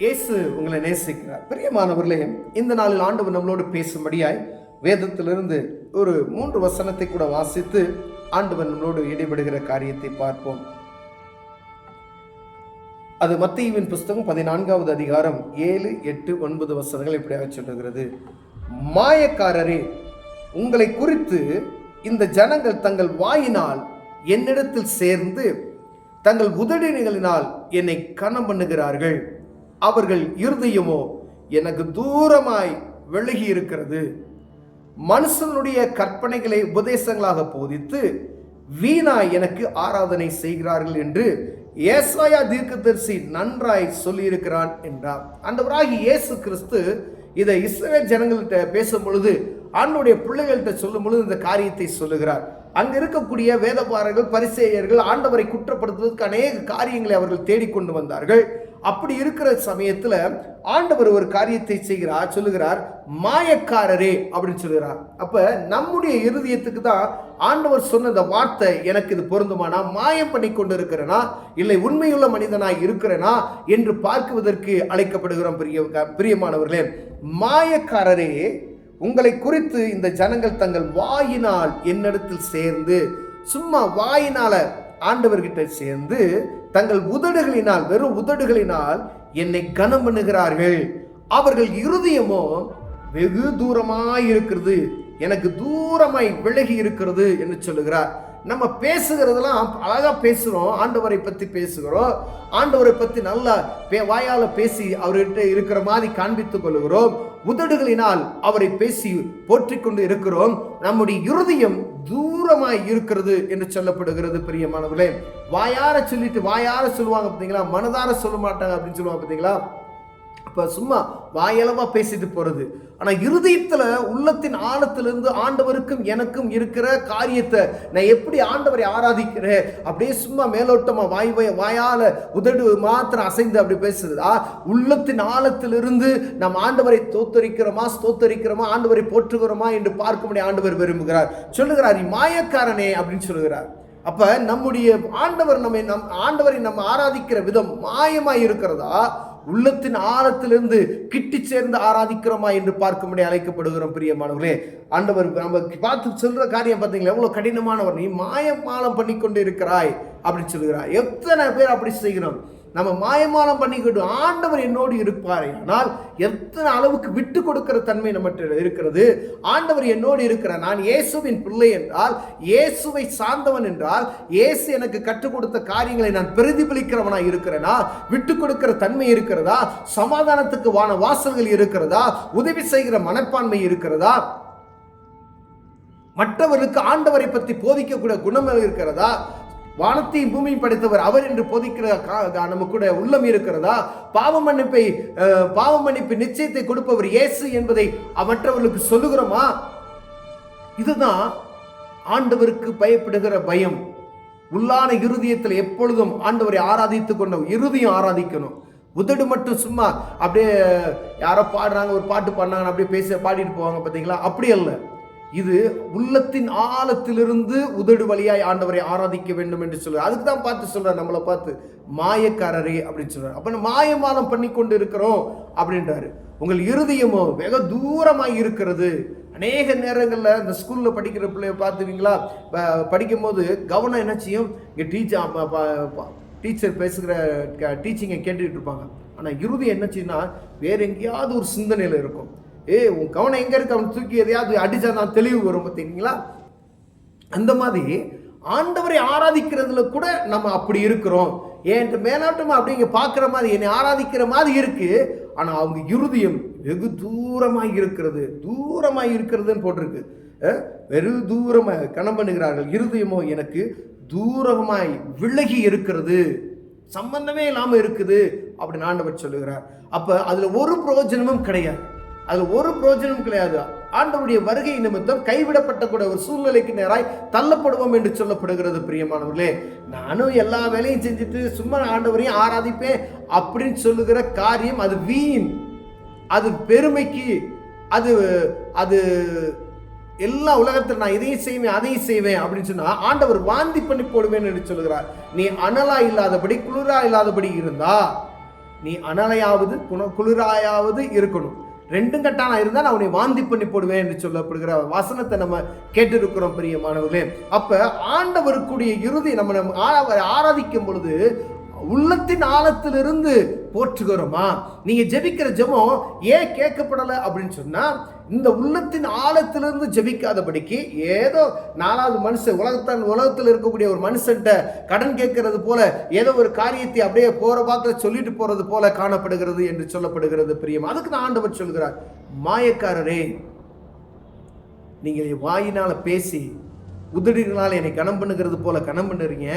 இயேசு உங்களை நேசிக்கிறார். பிரியமானவர்களே, இந்த நாளில் ஆண்டவர் நம்மளோடு பேசும்படியாய் வேதத்திலிருந்து ஒரு 3 வசனத்தை கூட வாசித்து ஆண்டவர் நம்மளோடு இடைபடுகிற காரியத்தை பார்ப்போம். அது மத்தேயுவின் புஸ்தகம் 14வது அதிகாரம் 7, 8, 9 வசனங்கள் இப்படியாக சொல்லுகிறது. மாயக்காரரே, உங்களை குறித்து இந்த ஜனங்கள் தங்கள் வாயினால் என்னிடத்தில் சேர்ந்து தங்கள் உதடுகளினால் என்னை கனம் பண்ணுகிறார்கள். அவர்கள் இருதயமோ எனக்கு தூரமாய் விலகி இருக்கிறது. மனுஷனுடைய கற்பனைகளை உபதேசங்களாக போதித்து வீணாய் எனக்கு ஆராதனை செய்கிறார்கள் என்று ஏசாயா தீர்க்கதரிசி நன்றாய் சொல்லியிருக்கிறான் என்றார். ஆண்டவராகிய இயேசு கிறிஸ்து இதை இஸ்ரவேல் ஜனங்கள்கிட்ட பேசும் பொழுது, ஆண்டவருடைய பிள்ளைகள்கிட்ட சொல்லும் பொழுது இந்த காரியத்தை சொல்லுகிறார். அங்க இருக்கக்கூடிய வேதபாரர்கள், பரிசேயர்கள் ஆண்டவரை குற்றப்படுத்துவதற்கு அநேக காரியங்களை அவர்கள் தேடிக்கொண்டு வந்தார்கள். அப்படி இருக்கிற சமயத்துல ஆண்டவர் ஒரு காரியத்தை செய்கிறார், சொல்லுகிறார், மாயக்காரரே அப்படின்னு சொல்லுகிறார். அப்ப நம்முடைய இருதயத்துக்கு தான் ஆண்டவர் சொன்ன இந்த வார்த்தை எனக்கு இது பொருந்துமானா, மாயம் பண்ணி கொண்டு இருக்கிறேனா இல்லை உண்மையுள்ள மனிதனாய் இருக்கிறேனா என்று பார்க்குவதற்கு அழைக்கப்படுகிறோம். பிரியமானவர்களே, மாயக்காரரே, உங்களை குறித்து இந்த ஜனங்கள் தங்கள் வாயினால் என்னிடத்தில் சேர்ந்து, சும்மா வாயினால ஆண்டவர்கிட்ட சேர்ந்து தங்கள் உதடுகளினால், வெறும் உதடுகளினால் என்னை கனம் பண்ணுகிறார்கள். அவர்கள் இருதயமோ வெகு தூரமாய் இருக்கிறது, எனக்கு தூரமாய் விலகி இருக்கிறது என்று சொல்லுகிறார். நம்ம பேசுகிறதெல்லாம் அழகா பேசுகிறோம், ஆண்டவரை பற்றி பேசுகிறோம், ஆண்டவரை பற்றி நல்லா வாயால பேசி அவர்கிட்ட இருக்கிற மாதிரி காண்பித்துக் கொள்கிறோம், உதடுகளினால் அவரை பேசி போற்றிக் கொண்டு இருக்கிறோம். நம்முடைய இருதயம் தூரமாய் இருக்கிறது என்று சொல்லப்படுகிறது. பிரியமானவர்களே, வாயார சொல்லிட்டு வாயார சொல்லுவாங்க பார்த்தீங்களா, மனதார சொல்ல மாட்டாங்க அப்படின்னு சொல்லுவாங்க பார்த்தீங்களா. அப்ப சும்மா வாயளவா பேசிட்டு போறது, ஆனா இருதயத்துல உள்ளத்தின் ஆழத்திலிருந்து ஆண்டவருக்கும் எனக்கும் இருக்கிற காரியத்தை நான் எப்படி ஆண்டவரை ஆராதிக்கிறேன், அப்படியே சும்மா மேலோட்டமா வாயால உதடு மாத்திரம் அசைந்து அப்படி பேசுறதா, உள்ளத்தின் ஆழத்திலிருந்து நாம் ஆண்டவரை ஸ்தோத்தரிக்கிறோமா, ஆண்டவரை போற்றுகிறோமா என்று பார்க்கும்படி ஆண்டவர் விரும்புகிறார். சொல்லுகிறார், நீ மாயக்காரனே அப்படின்னு சொல்லுகிறார். அப்ப நம்முடைய ஆண்டவரை நம்ம ஆராதிக்கிற விதம் மாயமாய் இருக்கிறதா, உள்ளத்தின் ஆழத்திலிருந்து கிட்டி சேர்ந்து ஆராதிக்கிறோமா என்று பார்க்கும்படி அழைக்கப்படுகிறோம். பிரியமானவர்களே, ஆண்டவர் நம்ம பார்த்து சொல்ற காரியம் பார்த்தீங்களா, எவ்வளவு கடினமானவர், நீ மாயமாலம் பண்ணி கொண்டு இருக்கிறாய் அப்படின்னு சொல்லுகிறார். எத்தனை பேர் அப்படி செய்கிறோம், நம்ம மாயமாலம் பண்ணிக்கிட்டு ஆண்டவர் என்னோடு இருப்பார். ஆனால் எத்தனை அளவுக்கு விட்டு கொடுக்கிற தன்மை நம்மகிட்ட இருக்கிறது. ஆண்டவர் என்னோடு இருக்கிறார், நான் இயேசுவின் பிள்ளை என்றால், இயேசுவை சார்ந்தவன் என்றால், இயேசு எனக்கு கற்றுக் கொடுத்த காரியங்களை நான் பிரதிபலிக்கிறவனா இருக்கிறேனா, விட்டு கொடுக்கிற தன்மை இருக்கிறதா, சமாதானத்துக்கு வாசல்கள் இருக்கிறதா, உதவி செய்கிற மனப்பான்மை இருக்கிறதா, மற்றவர்களுக்கு ஆண்டவரை பற்றி போதிக்கக்கூடிய குணம் இருக்கிறதா, வானத்தையும் பூமியும் படைத்தவர் அவர் என்று போதிக்கிற நம்ம கூட உள்ளம் இருக்கிறதா, பாவ மன்னிப்பு நிச்சயத்தை கொடுப்பவர் இயேசு என்பதை மற்றவர்களுக்கு சொல்லுகிறோமா? இதுதான் ஆண்டவருக்கு பயப்படுகிற பயம். உள்ளான இருதயத்தில் எப்பொழுதும் ஆண்டவரை ஆராதித்துக் கொண்ட இருதயம் ஆராதிக்கணும். உதடு மட்டும் சும்மா அப்படியே யாரோ பாடுறாங்க, ஒரு பாட்டு பாடினாங்க அப்படியே பாடிட்டு போவாங்க பார்த்தீங்களா, அப்படி அல்ல. இது உள்ளத்தின் ஆழத்திலிருந்து உதடு வழியாய் ஆண்டவரை ஆராதிக்க வேண்டும் என்று சொல்றார். அதுக்கு தான் பார்த்து சொல்றார், நம்மளை பார்த்து மாயக்காரரே அப்படின்னு சொல்றாரு. அப்ப மாயமாலம் பண்ணி கொண்டு இருக்கிறோம் அப்படின்றாரு. உங்கள் இருதயமோ வெகு தூரமாய் இருக்கிறது. அநேக நேரங்களில் இந்த ஸ்கூல்ல படிக்கிற பிள்ளைய பார்த்துவீங்களா, படிக்கும் போது கவனம் என்ன செய்யும், இங்கே டீச்சர் பேசுகிற டீச்சிங்கை கேட்டுக்கிட்டு இருப்பாங்க. ஆனால் இருதயம் என்ன செய்யும்னா வேற எங்கேயாவது ஒரு சிந்தனையில் இருக்கும். உன் கவனம் எங்க இருக்கு, அவன் தூக்கி எதையாவது அடிச்சா தான் தெளிவு வரும் பார்த்தீங்களா. அந்த மாதிரி ஆண்டவரை ஆராதிக்கிறதுல கூட நம்ம அப்படி இருக்கிறோம். ஏன் மேலாட்டமா அப்படிங்க பார்க்குற மாதிரி என்னை ஆராதிக்கிற மாதிரி இருக்கு, ஆனா அவங்க இருதயம் வெகு தூரமாய் இருக்கிறதுன்னு போட்டிருக்கு. வெகு தூரமாய் கனம் பண்ணுகிறார்கள், இருதயமோ எனக்கு தூரமாய் விலகி இருக்கிறது, சம்பந்தமே இல்லாம இருக்குது அப்படின்னு ஆண்டவர் சொல்லுகிறார். அப்ப அதுல ஒரு பிரயோஜனமும் கிடையாது. ஆண்டவருடைய வருகை நிமித்தம் கைவிடப்பட்ட கூட ஒரு சூழ்நிலைக்கு நேராய் தள்ளப்படுவோம் என்று சொல்லப்படுகிறது. பிரியமானவர்களே, நானும் எல்லா வேலையும் செஞ்சுட்டு சும்மா ஆண்டவரையும் ஆராதிப்பேன் அப்படின்னு சொல்லுகிற காரியம் அது வீண், அது பெருமைக்கு, அது எல்லா உலகத்தில் நான் இதையும் செய்வேன் அதையும் செய்வேன் அப்படின்னு சொன்னா ஆண்டவர் வாந்தி பண்ணி போடுவேன் என்று சொல்லுகிறார். நீ அனலா இல்லாதபடி குளிரா இல்லாதபடி இருந்தா நீ அனலையாவது குளிராயாவது இருக்கணும். ரெண்டும் கட்டானா இருந்தால் நான் அவனை வாந்தி பண்ணி போடுவேன் என்று சொல்லப்படுகிற வசனத்தை நம்ம கேட்டிருக்கிறோம் பிரியமானவர்களே. அப்ப ஆண்டவருக்குரிய இறுதி நம்ம ஆராதிக்கும் பொழுது உள்ளத்தின் ஆழத்திலிருந்து போற்றுகிறோமா? நீங்க ஜெபிக்கிற ஜெபம் ஏன் கேட்கப்படலை அப்படின்னு சொன்னா, இந்த உள்ளத்தின் ஆழத்திலிருந்து ஜெபிக்காதபடிக்கு ஏதோ நாலாவது மனுஷன் உலகத்தில் இருக்கக்கூடிய ஒரு மனுஷன்ட்ட கடன் கேட்கறது போல ஏதோ ஒரு காரியத்தை அப்படியே போற வாக்கில் சொல்லிட்டு போறது போல காணப்படுகிறது என்று சொல்லப்படுகிறது பிரியம். அதுக்கு தான் ஆண்டவர் சொல்கிறார், மாயக்காரரே, நீங்கள் வாயினால பேசி உதடுகளால் என்னை கனம் பண்ணுகிறது போல கனம் பண்ணுறீங்க,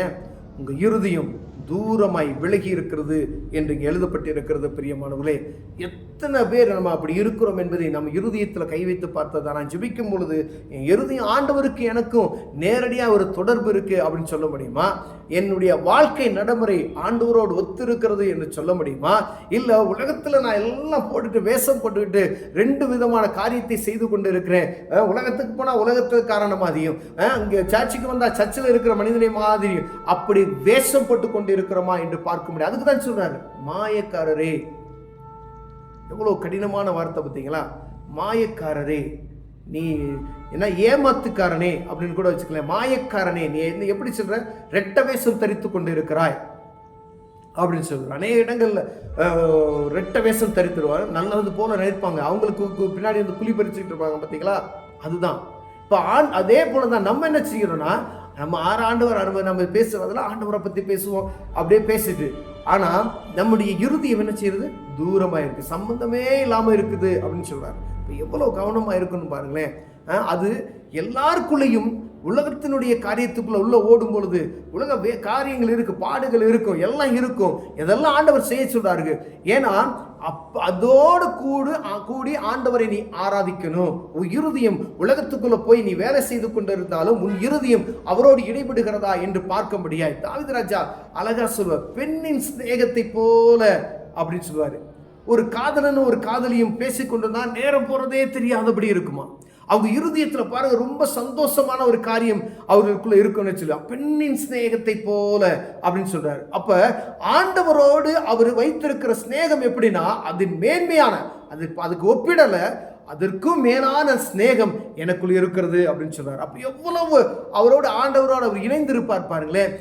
உங்க இருதயம் தூரமாய் விலகி இருக்கிறது என்று எழுதப்பட்டிருக்கிறது பிரியமானவர்களே. எத்தனை பேர் நம்ம அப்படி இருக்கிறோம் என்பதை நம்ம இருதயத்தில் கை வைத்து பார்த்ததா. நான் ஜெபிக்கும் பொழுது என் இருதயம் ஆண்டவருக்கு எனக்கும் நேரடியாக ஒரு தொடர்பு இருக்கு அப்படின்னு சொல்ல முடியுமா? என்னுடைய வாழ்க்கை நடைமுறை ஆண்டவரோடு ஒத்து இருக்கிறது என்று சொல்ல முடியுமா? இல்லை உலகத்தில் நான் எல்லாம் போட்டுட்டு வேஷம் போட்டுக்கிட்டு ரெண்டு விதமான காரியத்தை செய்து கொண்டு இருக்கிறேன். உலகத்துக்கு போனால் உலகத்துக்கு காரணம் மாதிரியும், இங்கே சர்ச்சுக்கு வந்தால் சர்ச்சில் இருக்கிற மனிதனை மாதிரியும் அப்படி வேஷம் போட்டு கொண்டு இருக்கிறோமா என்று பார்க்க முடியாது. அதுக்கு தான் சொல்றாரு, மாயக்காரரே. எவ்வளவு கடினமான வார்த்தை பார்த்தீங்களா? மாயக்காரரே, நீ என்ன ஏமாத்துக்காரனே அப்படின்னு கூட வச்சுக்கலாம். மாயக்காரனே, நீ என்ன எப்படி சொல்ற? ரெட்ட வேஷம் தரித்து கொண்டு இருக்கிறாய் அப்படின்னு சொல்ற. அநேக இடங்கள்ல ரெட்ட வேஷம் தரித்துருவாங்க, நல்லது போல நினைப்பாங்க, அவங்களுக்கு பின்னாடி வந்து குழி பறிச்சுட்டு இருப்பாங்க பார்த்தீங்களா? அதுதான் இப்போ அதே போலதான் நம்ம என்ன செய்யறோம்னா, நம்ம ஆண்டவர் நம்ம பேசுறதுல ஆண்டவரை பத்தி பேசுவோம், அப்படியே பேசிட்டு, ஆனா நம்முடைய இறுதியம் என்ன செய்யறது? தூரமா இருக்கு, சம்பந்தமே இல்லாம இருக்குது அப்படின்னு சொல்றாரு. எவ்வளவு கவனமா இருக்குன்னு பாருங்களேன். அது எல்லாருக்குள்ளேயும் உலகத்தினுடைய காரியத்துக்குள்ள உள்ள ஓடும் பொழுது உலக காரியங்கள் இருக்கு, பாடுகள் இருக்கும், எல்லாம் இருக்கும். இதெல்லாம் ஆண்டவர் செய்ய சொல்றாரு. ஏன்னா அதோடு கூடி ஆண்டவரை நீ ஆராதிக்கணும். உன் இருதயம் உலகத்துக்குள்ள போய் நீ வேலை செய்து கொண்டிருந்தாலும் உன் இருதயம் அவரோடு இடைபடுகிறதா என்று பார்க்க முடியாது. தாவீது ராஜா அழகா சொல்வார், பெண்ணின் சிநேகத்தை போல அப்படின்னு சொல்லுவாரு. ஒரு காதலனும் ஒரு காதலியும் பேசிக்கொண்டுதான் நேரம் போறதே தெரியாதபடி இருக்குமா? அவங்க இருதயத்தில் பாருங்க, ரொம்ப சந்தோஷமான ஒரு காரியம் அவர்களுக்குள்ள இருக்குன்னு சொல்லலாம். பெண்ணின் சிநேகத்தை போல அப்படின்னு சொல்றாரு. அப்ப ஆண்டவரோடு அவர் வைத்திருக்கிற சிநேகம் எப்படின்னா, அது மேன்மையான, அதுக்கு ஒப்பிடல, அதற்கும் மேலான சிநேகம் எனக்குள் இருக்கிறது அப்படின்னு சொல்றாரு. அப்ப எவ்வளவு அவரோடு ஆண்டவரோடு அவர் இணைந்திருப்பார் பாருங்களேன்.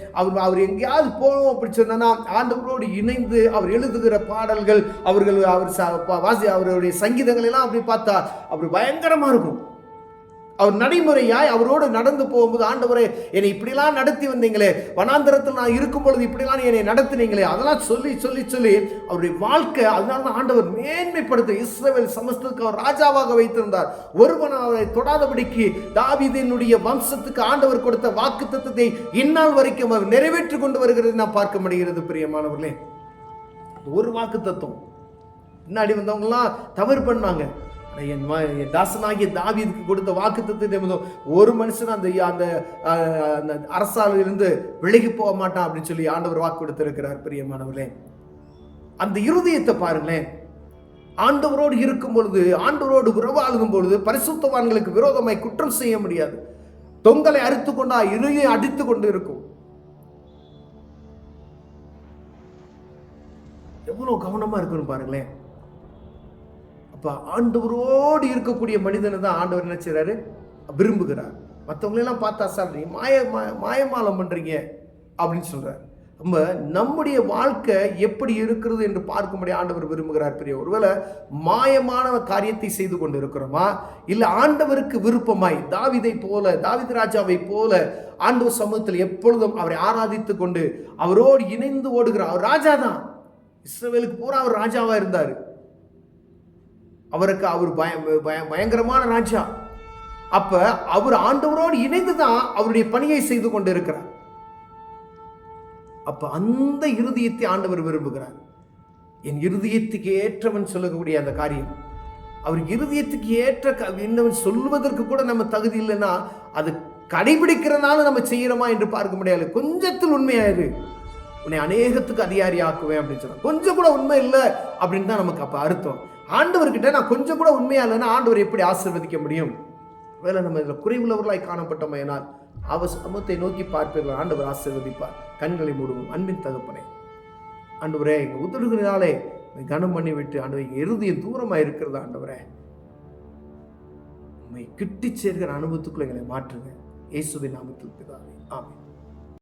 அவர் எங்கேயாவது போவோம் அப்படின்னு சொன்னா ஆண்டவரோடு இணைந்து அவர் எழுதுகிற பாடல்கள், அவருடைய சங்கீதங்கள் எல்லாம் அப்படி பார்த்தா அப்படி பயங்கரமா இருக்கும். அவர் நடைமுறையாய் அவரோடு நடந்து போகும்போது, ஆண்டவரே என்னை இப்படிலாம் நடத்தி வந்தீங்களே, வனாந்தரத்தில் நான் இருக்கும் பொழுது இப்படிலாம் என்னை நடத்தினீங்களே, அதெல்லாம் சொல்லி சொல்லி சொல்லி அவருடைய வாழ்க்கை, அதனால தான் ஆண்டவர் மேன்மைப்படுத்த இஸ்ரவேல் சமஸ்தத்துக்கு அவர் ராஜாவாக வைத்திருந்தார். ஒருவன் அவரை தொடாதபடிக்கு தாவீதினுடைய வம்சத்துக்கு ஆண்டவர் கொடுத்த வாக்கு தத்தத்தை இந்நாள் வரைக்கும் அவர் நிறைவேற்றி கொண்டு வருகிறது நான் பார்க்க முடிகிறது பிரியமானவர்களே. ஒரு வாக்கு தத்துவம் முன்னாடி வந்தவங்கலாம் தவறு பண்ணாங்க. என் தாசனாகிய தாவீதுக்கு கொடுத்த வாக்குத்தத்தத்தை ஒரு மனுஷன் அந்த அரசால் இருந்து விலகி போக மாட்டான் அப்படின்னு சொல்லி ஆண்டவர் வாக்கு கொடுத்திருக்கிறார் பிரியமானவர்களே. அந்த இருதயத்தை பாருங்களேன். ஆண்டவரோடு இருக்கும் பொழுது, ஆண்டவரோடு உறவாழும் பொழுது பரிசுத்தவான்களுக்கு விரோதமாய் குற்றம் செய்ய முடியாது. தொங்கலை அறுத்து கொண்டா இருதயம் அடித்து கொண்டு இருக்கும். எவ்வளவு கவனமா இருக்குன்னு பாருங்களேன். அப்ப ஆண்டவரோடு இருக்கக்கூடிய மனிதனை தான் ஆண்டவர் என்ன செய்றாரு? விரும்புகிறார். மற்றவங்களெல்லாம் பார்த்தா சார் நீ மாயமாலம் பண்றீங்க அப்படின்னு சொல்றாரு. நம்முடைய வாழ்க்கை எப்படி இருக்கிறது என்று பார்க்கும்படி ஆண்டவர் விரும்புகிறார். பெரிய ஒருவேளை மாயமான காரியத்தை செய்து கொண்டு இருக்கிறோமா, இல்ல ஆண்டவருக்கு விருப்பமாய் தாவீதை போல, தாவீது ராஜாவை போல ஆண்டவர் சமூகத்தில் எப்பொழுதும் அவரை ஆராதித்து கொண்டு அவரோடு இணைந்து ஓடுகிறார். அவர் ராஜா தான், இஸ்ரவேலுக்கு பூரா அவர் ராஜாவா இருந்தார். அவருக்கு அவர் பயங்கரமான ராஜா. அப்ப அவர் ஆண்டவரோடு இணைந்துதான் அவருடைய பணியை செய்து கொண்டு இருக்கிறார். அப்ப அந்த இருதயத்தை ஆண்டவர் விரும்புகிறார். என் இருதயத்துக்கு ஏற்றவன் சொல்லக்கூடிய அந்த காரியம், அவர் இருதயத்துக்கு ஏற்ற என்னவன் சொல்வதற்கு கூட நம்ம தகுதி இல்லைன்னா அது கடைபிடிக்கிறதுனால நம்ம செய்யறோமா என்று பார்க்க முடியாது. கொஞ்சத்தில் உண்மையாயிரு, உன்னை அநேகத்துக்கு அதிகாரி ஆக்குவேன் அப்படின்னு சொன்னா, கொஞ்சம் கூட உண்மை இல்லை அப்படின்னு தான் நமக்கு அப்ப அர்த்தம். ஆண்டவர்கிட்ட நான் கொஞ்சம் கூட உண்மையா இல்லைன்னா ஆண்டவர் எப்படி ஆசீர்வதிக்க முடியும்? வேலை நம்ம இதில் குறைவுள்ளவர்களாய் காணப்பட்டோமையினால் அவர் சமூகத்தை நோக்கி பார்ப்பீர்கள், ஆண்டவர் ஆசீர்வதிப்பார். கண்களை மூடுவோம். அன்பின் தகப்பனே, ஆண்டவரே எங்கள் உதடுகளினாலே கனம் பண்ணி விட்டு ஆண்டவரை இறுதியும் தூரமாக இருக்கிறது ஆண்டவரே, உண்மை கிட்டி சேர்கிற அனுபவத்துக்குள்ள எங்களை மாற்றுங்க. இயேசுவின் நாமத்தில் பிதாவே, ஆமென்.